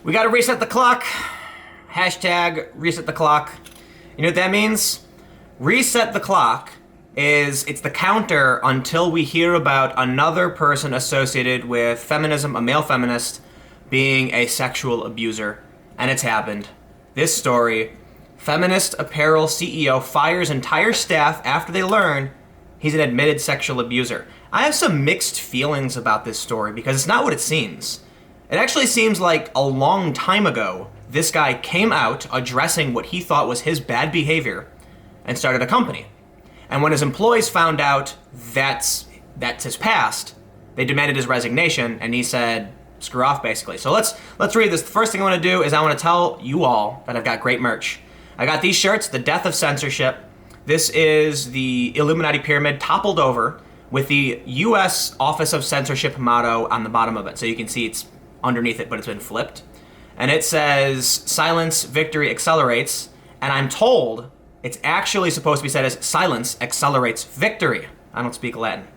We gotta reset the clock. Hashtag reset the clock. You know what that means? Reset the clock it's the counter until we hear about another person associated with feminism, a male feminist, being a sexual abuser. And it's happened. This story, Feminist apparel CEO fires entire staff after they learn he's an admitted sexual abuser. I have some mixed feelings about this story because it's not what it seems. It actually seems like a long time ago, this guy came out addressing what he thought was his bad behavior and started a company. And when his employees found out that's his past, they demanded his resignation, and he said, screw off, basically. So let's read this. The first thing I want to do is I want to tell you all that I've got great merch. I got these shirts, The Death of Censorship. This is the Illuminati pyramid toppled over with the U.S. Office of Censorship motto on the bottom of it. So you can see it's underneath it, but it's been flipped. And it says, silence, victory accelerates. And I'm told it's actually supposed to be said as silence accelerates victory. I don't speak Latin.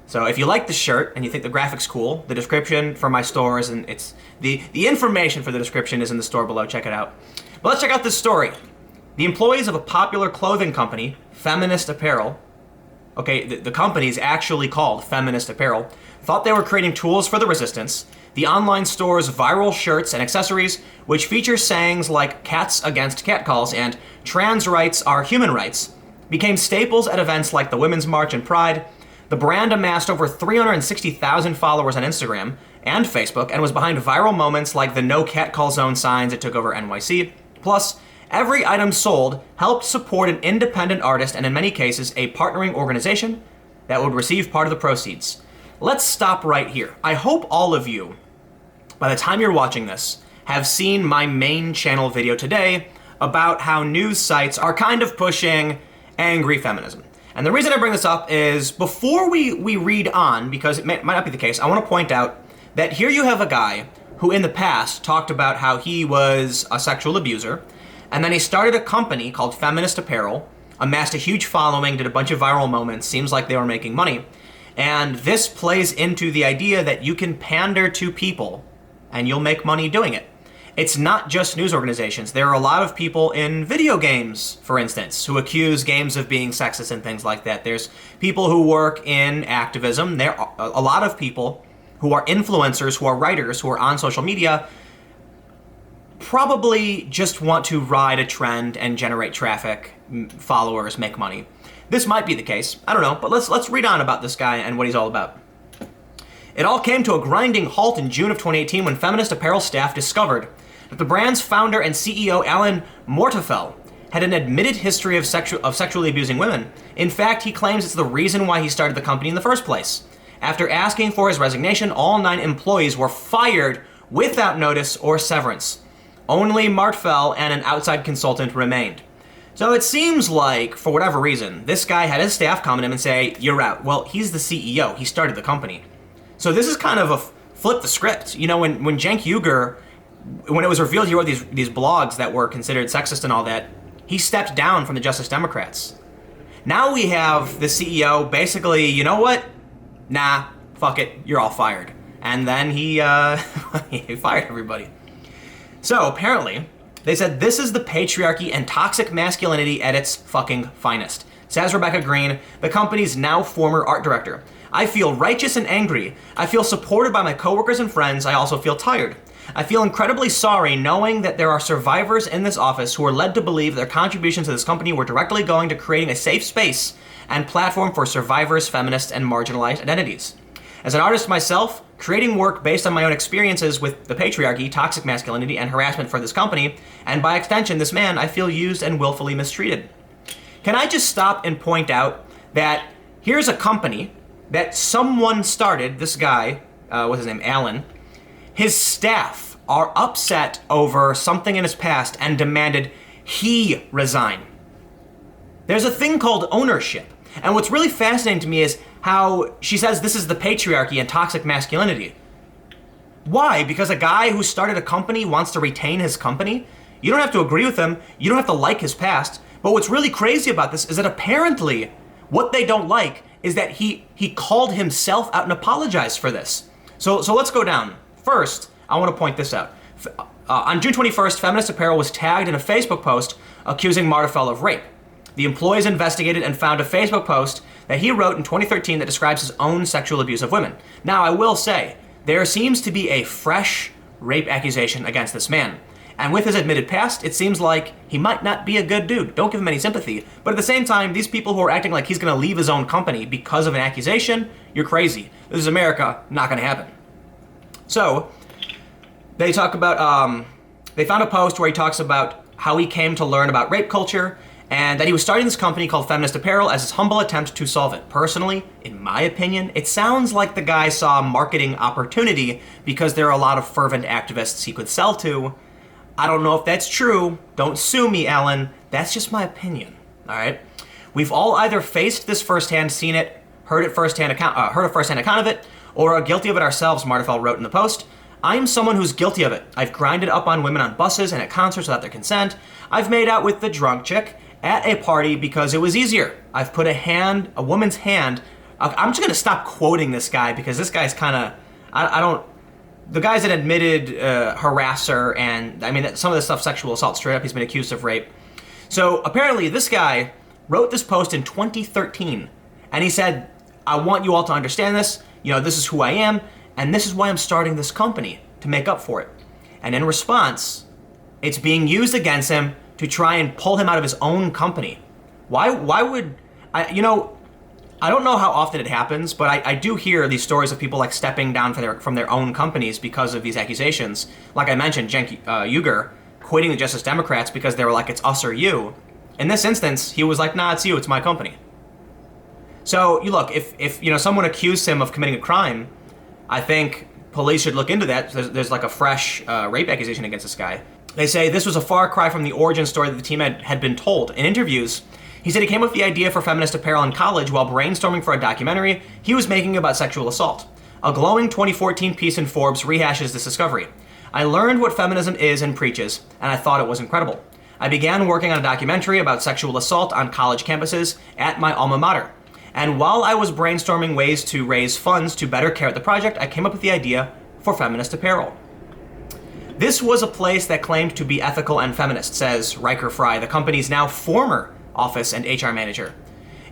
So if you like the shirt and you think the graphic's cool, the description for my store is it's the information for the description is in the store below. Check it out. But let's check out this story. The employees of a popular clothing company, Feminist Apparel, okay, the company is actually called Feminist Apparel, thought they were creating tools for the resistance. The online store's viral shirts and accessories, which feature sayings like cats against catcalls and trans rights are human rights, became staples at events like the Women's March and Pride. The brand amassed over 360,000 followers on Instagram and Facebook and was behind viral moments like the no catcall zone signs that took over NYC. Plus, every item sold helped support an independent artist and in many cases a partnering organization that would receive part of the proceeds. Let's stop right here. I hope all of you, by the time you're watching this, have seen my main channel video today about how news sites are kind of pushing angry feminism. And the reason I bring this up is before we read on, because it might not be the case, I want to point out that here you have a guy who in the past talked about how he was a sexual abuser, and then he started a company called Feminist Apparel, amassed a huge following, did a bunch of viral moments, seems like they were making money. And this plays into the idea that you can pander to people and you'll make money doing it. It's not just news organizations. There are a lot of people in video games, for instance, who accuse games of being sexist and things like that. There's people who work in activism. There are a lot of people who are influencers, who are writers, who are on social media, probably just want to ride a trend and generate traffic, followers, make money. This might be the case. I don't know, but let's read on about this guy and what he's all about. It all came to a grinding halt in June of 2018 when Feminist Apparel staff discovered that the brand's founder and CEO, Alan Mortefeld, had an admitted history of sexually abusing women. In fact, he claims it's the reason why he started the company in the first place. After asking for his resignation, all 9 employees were fired without notice or severance. Only Mortefeld and an outside consultant remained. So it seems like, for whatever reason, this guy had his staff come to him and say, you're out. Well, he's the CEO. He started the company. So this is kind of a flip the script. You know, when Cenk Uygur, when it was revealed he wrote these blogs that were considered sexist and all that, he stepped down from the Justice Democrats. Now we have the CEO basically, you know what? Nah, fuck it, you're all fired. And then he fired everybody. So apparently, they said this is the patriarchy and toxic masculinity at its fucking finest. Says Rebecca Green, the company's now former art director. I feel righteous and angry. I feel supported by my coworkers and friends. I also feel tired. I feel incredibly sorry knowing that there are survivors in this office who are led to believe their contributions to this company were directly going to creating a safe space and platform for survivors, feminists, and marginalized identities. As an artist myself, creating work based on my own experiences with the patriarchy, toxic masculinity, and harassment for this company, and by extension this man, I feel used and willfully mistreated. Can I just stop and point out that here's a company that someone started, this guy, what's his name, Alan, his staff are upset over something in his past and demanded he resign. There's a thing called ownership. And what's really fascinating to me is how she says this is the patriarchy and toxic masculinity. Why? Because a guy who started a company wants to retain his company? You don't have to agree with him. You don't have to like his past. But what's really crazy about this is that apparently what they don't like is that he called himself out and apologized for this. So let's go down. First, I want to point this out. On June 21st, Feminist Apparel was tagged in a Facebook post accusing Martefell of rape. The employees investigated and found a Facebook post that he wrote in 2013 that describes his own sexual abuse of women. Now, I will say, there seems to be a fresh rape accusation against this man. And with his admitted past, it seems like he might not be a good dude. Don't give him any sympathy. But at the same time, these people who are acting like he's going to leave his own company because of an accusation, you're crazy. This is America, not going to happen. So, they talk about, they found a post where he talks about how he came to learn about rape culture and that he was starting this company called Feminist Apparel as his humble attempt to solve it. Personally, in my opinion, it sounds like the guy saw a marketing opportunity because there are a lot of fervent activists he could sell to. I don't know if that's true. Don't sue me, Alan. That's just my opinion. All right. We've all either faced this firsthand, seen it, heard a firsthand account of it, or are guilty of it ourselves. Martefell wrote in the post. I'm someone who's guilty of it. I've grinded up on women on buses and at concerts without their consent. I've made out with the drunk chick at a party because it was easier. I've put a woman's hand. I'm just gonna stop quoting this guy because this guy's kind of, I don't. The guy's an admitted harasser, and I mean, some of this stuff, sexual assault, straight up, he's been accused of rape. So apparently this guy wrote this post in 2013, and he said, I want you all to understand this, this is who I am, and this is why I'm starting this company, to make up for it. And in response, it's being used against him to try and pull him out of his own company. Why would, I don't know how often it happens, but I do hear these stories of people like stepping down from their own companies because of these accusations. Like I mentioned, Cenk Uygur quitting the Justice Democrats because they were like, it's us or you. In this instance, he was like, nah, it's you, it's my company. So, you look, if someone accused him of committing a crime, I think police should look into that. There's like a fresh rape accusation against this guy. They say this was a far cry from the origin story that the team had been told. In interviews, he said he came up with the idea for Feminist Apparel in college while brainstorming for a documentary he was making about sexual assault. A glowing 2014 piece in Forbes rehashes this discovery. I learned what feminism is and preaches, and I thought it was incredible. I began working on a documentary about sexual assault on college campuses at my alma mater. And while I was brainstorming ways to raise funds to better carry out the project, I came up with the idea for Feminist Apparel. This was a place that claimed to be ethical and feminist, says Riker Fry, the company's now former office and HR manager.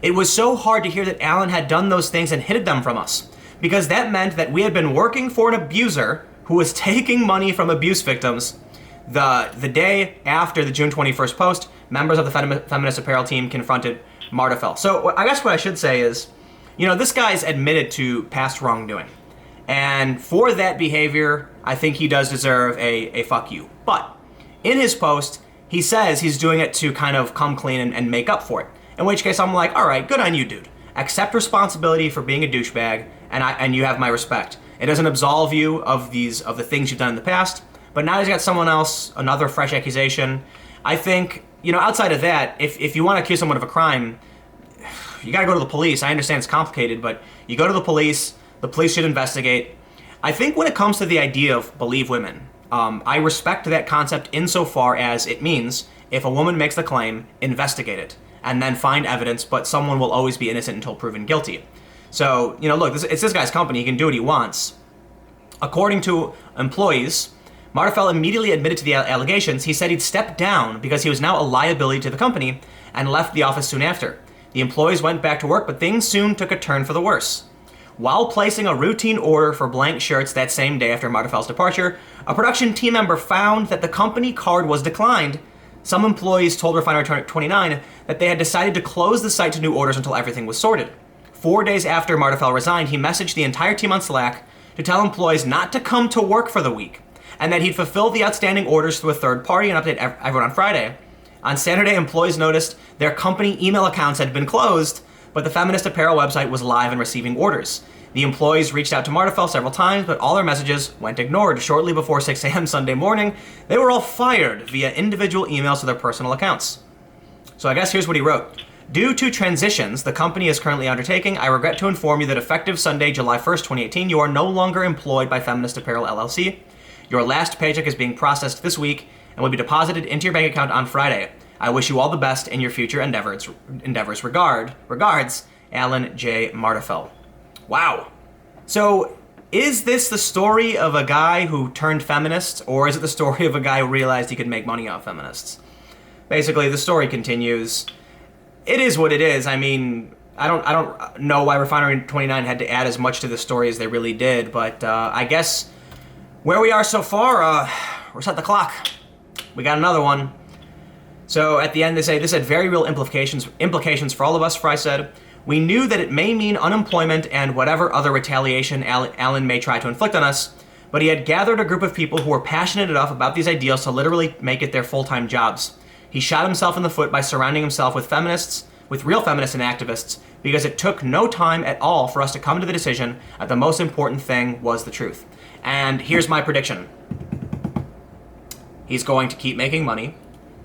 It was so hard to hear that Alan had done those things and hid them from us, because that meant that we had been working for an abuser who was taking money from abuse victims. The day after the June 21st post, members of the Feminist Apparel team confronted Martefell. So I guess what I should say is, this guy's admitted to past wrongdoing. And for that behavior, I think he does deserve a fuck you. But in his post, he says he's doing it to kind of come clean and make up for it. In which case I'm like, all right, good on you, dude. Accept responsibility for being a douchebag, and you have my respect. It doesn't absolve you of the things you've done in the past, but now he's got someone else, another fresh accusation. I think, outside of that, if you want to accuse someone of a crime, you got to go to the police. I understand it's complicated, but you go to the police should investigate. I think when it comes to the idea of believe women, I respect that concept insofar as it means if a woman makes the claim, investigate it, and then find evidence, but someone will always be innocent until proven guilty. So, look, it's this guy's company. He can do what he wants. According to employees, Martefell immediately admitted to the allegations. He said he'd stepped down because he was now a liability to the company and left the office soon after. The employees went back to work, but things soon took a turn for the worse. While placing a routine order for blank shirts that same day after Martefell's departure, a production team member found that the company card was declined. Some employees told Refinery 29 that they had decided to close the site to new orders until everything was sorted. 4 days after Martefell resigned, he messaged the entire team on Slack to tell employees not to come to work for the week, and that he'd fulfill the outstanding orders through a third party and update everyone on Friday. On Saturday, employees noticed their company email accounts had been closed, but the Feminist Apparel website was live and receiving orders. The employees reached out to Martefell several times, but all their messages went ignored. Shortly before 6 a.m. Sunday morning, they were all fired via individual emails to their personal accounts. So I guess here's what he wrote. Due to transitions the company is currently undertaking, I regret to inform you that effective Sunday, July 1st, 2018, you are no longer employed by Feminist Apparel LLC. Your last paycheck is being processed this week and will be deposited into your bank account on Friday. I wish you all the best in your future endeavors. Regards, Alan J. Martefell. Wow. So Is this the story of a guy who turned feminist, or is it the story of a guy who realized he could make money off feminists? Basically, the story continues. It is what it is. I mean, I don't know why Refinery 29 had to add as much to the story as they really did, but I guess where we are so far, we're set the clock. We got another one. So at the end they say, this had very real implications for all of us, Fry said. We knew that it may mean unemployment and whatever other retaliation Alan may try to inflict on us, but he had gathered a group of people who were passionate enough about these ideals to literally make it their full-time jobs. He shot himself in the foot by surrounding himself with feminists, with real feminists and activists, because it took no time at all for us to come to the decision that the most important thing was the truth. And here's my prediction. He's going to keep making money.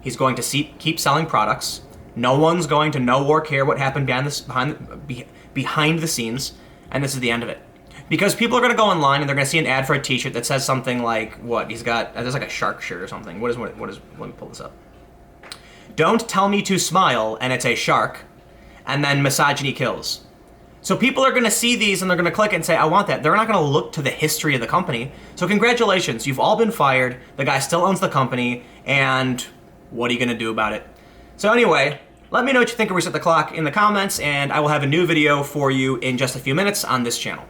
He's going to keep selling products. No one's going to know or care what happened behind the scenes, and this is the end of it. Because people are going to go online and they're going to see an ad for a t-shirt that says something like, what, he's got, there's like a shark shirt or something. What is, let me pull this up. Don't tell me to smile, and it's a shark, and then misogyny kills. So people are going to see these and they're going to click it and say, I want that. They're not going to look to the history of the company. So congratulations, you've all been fired. The guy still owns the company, and what are you going to do about it? So anyway, let me know what you think of Reset the Clock in the comments, and I will have a new video for you in just a few minutes on this channel.